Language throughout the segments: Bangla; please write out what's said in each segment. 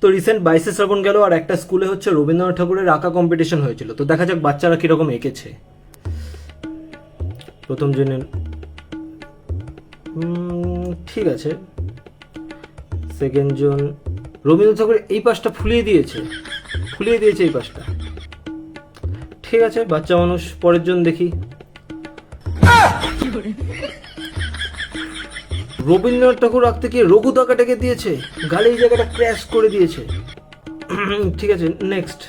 তো রিসেন্ট 22শে শ্রাবণ গেল আর একটা স্কুলে হচ্ছে রবীন্দ্রনাথ ঠাকুরের আঁকা কম্পিটিশন হয়েছিল। তো দেখা যাক বাচ্চারা কিরকম এঁকেছে। প্রথম জেনে ঠিক আছে, সেকেন্ড জন রবীন্দ্রনাথ ঠাকুর এই পাশটা ফুলিয়ে দিয়েছে এই পাশটা। ঠিক আছে, বাচ্চা মানুষ। পরের জন দেখি। রবীন্দ্রনাথ ঠাকুর আঁকতে গিয়ে রঘু দাগাটাকে দিয়েছে, গালে এই জায়গাটা ক্র্যাশ করে দিয়েছে। ঠিক আছে, নেক্সট।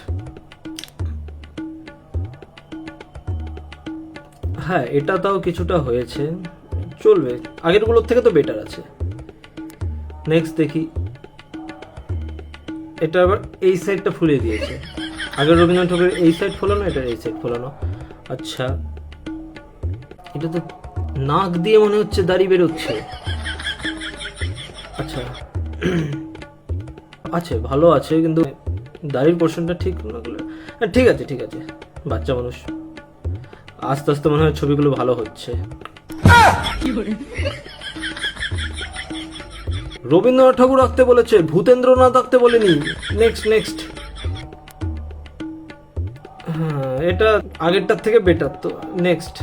হ্যাঁ, এটা তাও কিছুটা হয়েছে, চলবে, আগেরগুলোর থেকে তো বেটার আছে। নেক্সট দেখি। এটা আবার এই সাইডটা ফুলিয়ে দিয়েছে, আগের রবীন্দ্রনাথ ঠাকুরের এই সাইড ফোলানো, এটার এই সাইড ফোলানো। আচ্ছা, এটা তো নাক দিয়ে মনে হচ্ছে দাড়ি বেরোচ্ছে। আচ্ছা আছে, ভালো আছে, কিন্তু দাড়ির পোর্শনটা ঠিক না করলে। ঠিক আছে ঠিক আছে, বাচ্চা মানুষ। আস্তে আস্তে মনে হয় ছবিগুলো ভালো হচ্ছে। রবীন্দ্রনাথ ঠাকুর আঁকতে বলেছে, ভূতেন্দ্রনাথ আঁকতে বলেনি। Next next. হ্যাঁ, এটা আগেরটার থেকে বেটার তো। নেক্সট।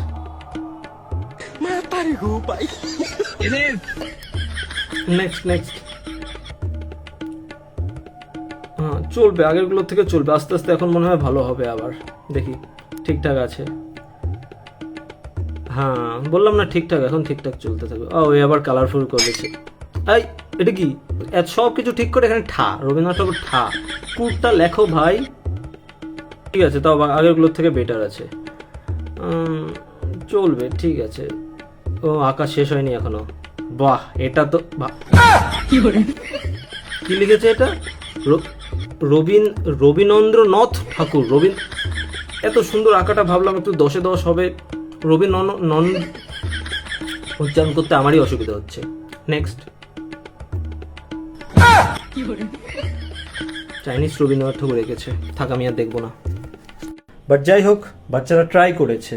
Next next. হ্যাঁ, চলবে, আগেরগুলোর থেকে চলবে, আস্তে আস্তে এখন মনে হয় ভালো হবে। আবার দেখি, ঠিকঠাক আছে। হ্যাঁ, বললাম না ঠিকঠাক, এখন ঠিকঠাক চলতে থাকবে। ও, এ আবার কালারফুল করেছে। এই, এটা কি? সব কিছু ঠিক করে এখানে ঠা, রবীন্দ্রনাথ ঠাকুর ঠা। কুটটা লেখো ভাই। ঠিক আছে, তাও আগেরগুলোর থেকে বেটার আছে, চলবে, ঠিক আছে। ও, আঁকা শেষ হয়নি এখনো। বাহ, এটা তো কি লিখেছে এটা? রবীন্দ্রনাথ ঠাকুর। এত সুন্দর আঁকাটা, ভাবলাম একটু 10-এ 10 হবে। উচ্চারণ করতে আমারই অসুবিধা হচ্ছে। নেক্সট। চাইনিজ রবীন্দ্রনাথ ঠাকুর রেখেছে, থাক আমি আর দেখবো না। বাট যাই হোক, বাচ্চারা ট্রাই করেছে।